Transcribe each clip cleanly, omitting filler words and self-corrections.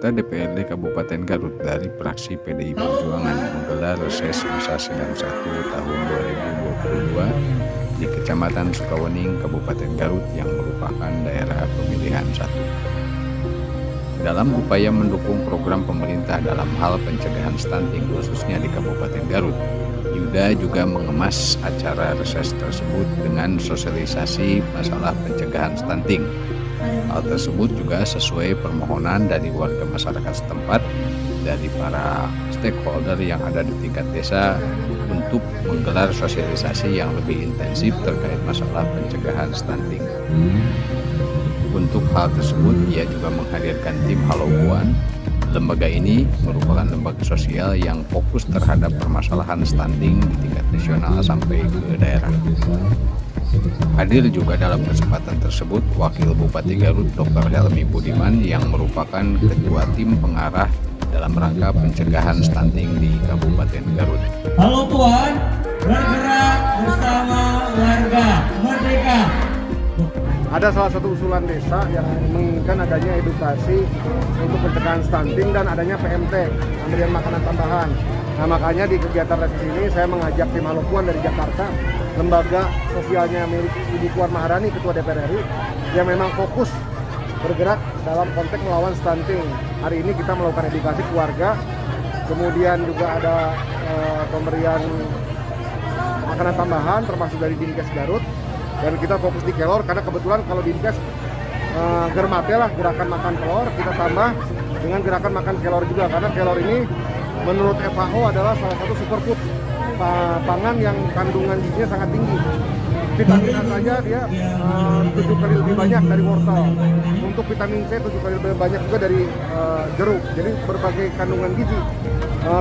Anggota DPRD Kabupaten Garut dari fraksi PDI Perjuangan menggelar reses masa sidang 1 tahun 2022 di Kecamatan Sukawening, Kabupaten Garut yang merupakan daerah pemilihan 1. Dalam upaya mendukung program pemerintah dalam hal pencegahan stunting khususnya di Kabupaten Garut, Yuda juga mengemas acara reses tersebut dengan sosialisasi masalah pencegahan stunting. Hal tersebut juga sesuai permohonan dari warga masyarakat setempat, dari para stakeholder yang ada di tingkat desa untuk menggelar sosialisasi yang lebih intensif terkait masalah pencegahan stunting. Untuk hal tersebut, ia juga menghadirkan tim Halauan. Lembaga ini merupakan lembaga sosial yang fokus terhadap permasalahan stunting di tingkat nasional sampai ke daerah. Hadir juga dalam kesempatan tersebut Wakil Bupati Garut Dr. Helmi Budiman yang merupakan ketua tim pengarah dalam rangka pencegahan stunting di Kabupaten Garut. Halo Tuhan, bergerak bersama warga merdeka. Ada salah satu usulan desa yang menginginkan adanya edukasi untuk pencegahan stunting dan adanya PMT, pemberian makanan tambahan. Nah, makanya di kegiatan reses ini saya mengajak tim Halauan dari Jakarta, lembaga sosialnya milik Ibu Puan Maharani, Ketua DPR RI, yang memang fokus bergerak dalam konteks melawan stunting. Hari ini kita melakukan edukasi keluarga, kemudian juga ada pemberian makanan tambahan termasuk dari Dinkes Garut, dan kita fokus di kelor karena kebetulan kalau Dinkes germate lah gerakan makan telur, kita tambah dengan gerakan makan kelor juga karena kelor ini menurut FAO adalah salah satu superfood pangan yang kandungan gizinya sangat tinggi. Vitamin A saja dia 7 kali lebih banyak dari wortel. Untuk vitamin C 7 kali lebih banyak juga dari jeruk. Jadi berbagai kandungan gizi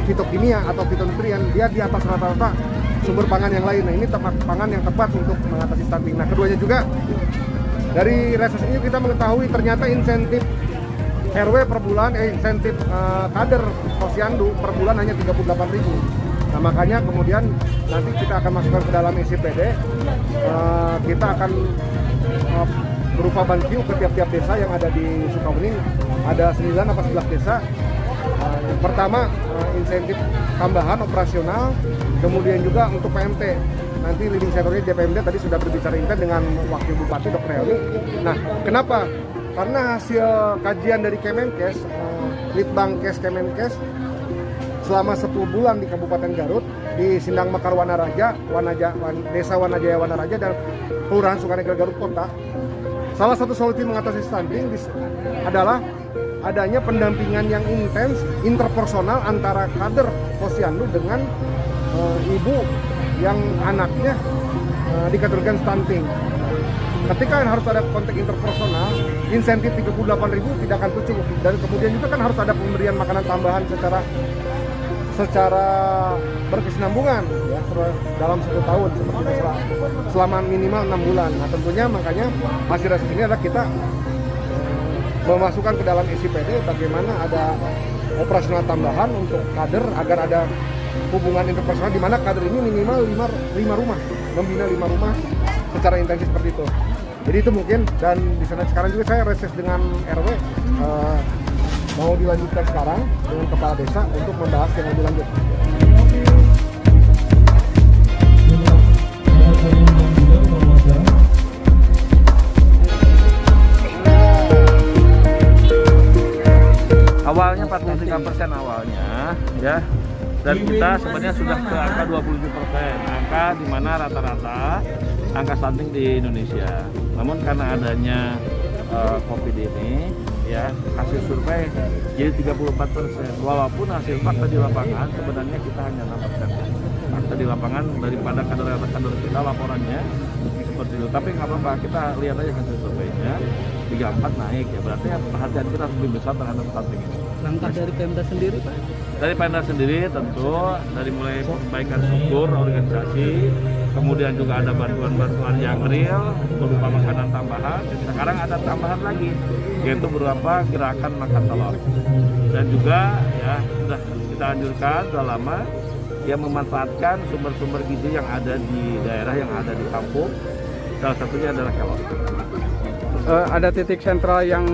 fitokimia atau fitonutrien dia di atas rata-rata sumber pangan yang lain. Nah, ini tempat pangan yang tepat untuk mengatasi stunting. Nah, keduanya juga dari reses ini kita mengetahui ternyata insentif RW per bulan, insentif kader posyandu per bulan hanya 38.000. Nah, makanya kemudian nanti kita akan masukkan ke dalam SIPD, kita akan berupa bantu ke tiap-tiap desa yang ada di Sukawening, ada 9 atau 11 desa. Pertama, insentif tambahan operasional, kemudian juga untuk PMT. Nanti leading sektornya DPMD tadi sudah berbicara intens dengan Wakil Bupati Dr. Helmi. Nah, kenapa? Karena hasil kajian dari Kemenkes, Litbangkes Kemenkes, selama 10 bulan di Kabupaten Garut, di Sindang Mekar Wanaraja, Desa Wanajaya Wanaraja, dan Kelurahan Sukanegara Garut Kota, salah satu solusi mengatasi stunting adalah adanya pendampingan yang intens, interpersonal antara kader posyandu dengan ibu yang anaknya dikategorikan stunting. Ketika harus ada konteks interpersonal, insentif 38.000 tidak akan cukup, dan kemudian juga kan harus ada pemberian makanan tambahan secara berkesinambungan ya dalam 1 tahun seperti itu selama minimal 6 bulan. Nah, tentunya makanya hasil reses ini adalah kita memasukkan ke dalam SIPD bagaimana ada operasional tambahan untuk kader agar ada hubungan interpersonal di mana kader ini minimal 5 rumah, membina 5 rumah secara intensif seperti itu. Jadi itu mungkin, dan di sana sekarang juga saya reses dengan RW, mau dilanjutkan sekarang dengan kepala desa untuk membahas yang lebih lanjut. Awalnya 43% awalnya ya, dan kita sebenarnya sudah ke angka 27%, angka di mana rata-rata angka stunting di Indonesia. Namun karena adanya COVID ini ya, hasil survei jadi 34%, walaupun hasil fakta di lapangan sebenarnya kita hanya 6%. Fakta di lapangan daripada kader-kader kita laporannya seperti itu, tapi nggak apa-apa, kita lihat aja hasil surveinya 34 naik ya, berarti perhatian kita harus lebih besar terhadap stunting ini. Langkah dari Pemda sendiri, Pak? Dari Pemda sendiri tentu dari mulai perbaikan struktur organisasi, kemudian juga ada bantuan-bantuan yang real berupa makanan tambahan. Sekarang ada tambahan lagi, yaitu berupa gerakan makan telur. Dan juga ya sudah kita anjurkan sudah lama ya, memanfaatkan sumber-sumber gizi yang ada di daerah, yang ada di kampung. Salah satunya adalah kelor. Ada titik sentral yang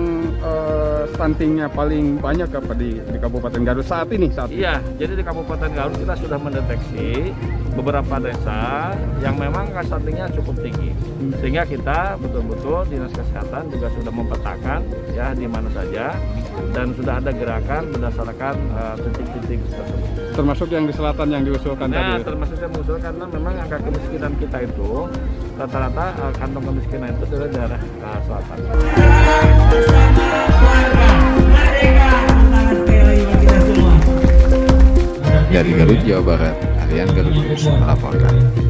stuntingnya paling banyak apa di Kabupaten Garut saat ini? Iya, jadi di Kabupaten Garut kita sudah mendeteksi beberapa desa yang memang angka stuntingnya cukup tinggi. Sehingga kita betul-betul Dinas Kesehatan juga sudah memetakan ya di mana saja dan sudah ada gerakan berdasarkan titik-titik tersebut. Termasuk yang di selatan yang diusulkan Nah, tadi. termasuk yang mengusulkan karena memang angka kemiskinan kita itu rata-rata kantong kemiskinan itu dari daerah selatan. Dari Garut, Jawa Barat, Aryan Garut News melaporkan.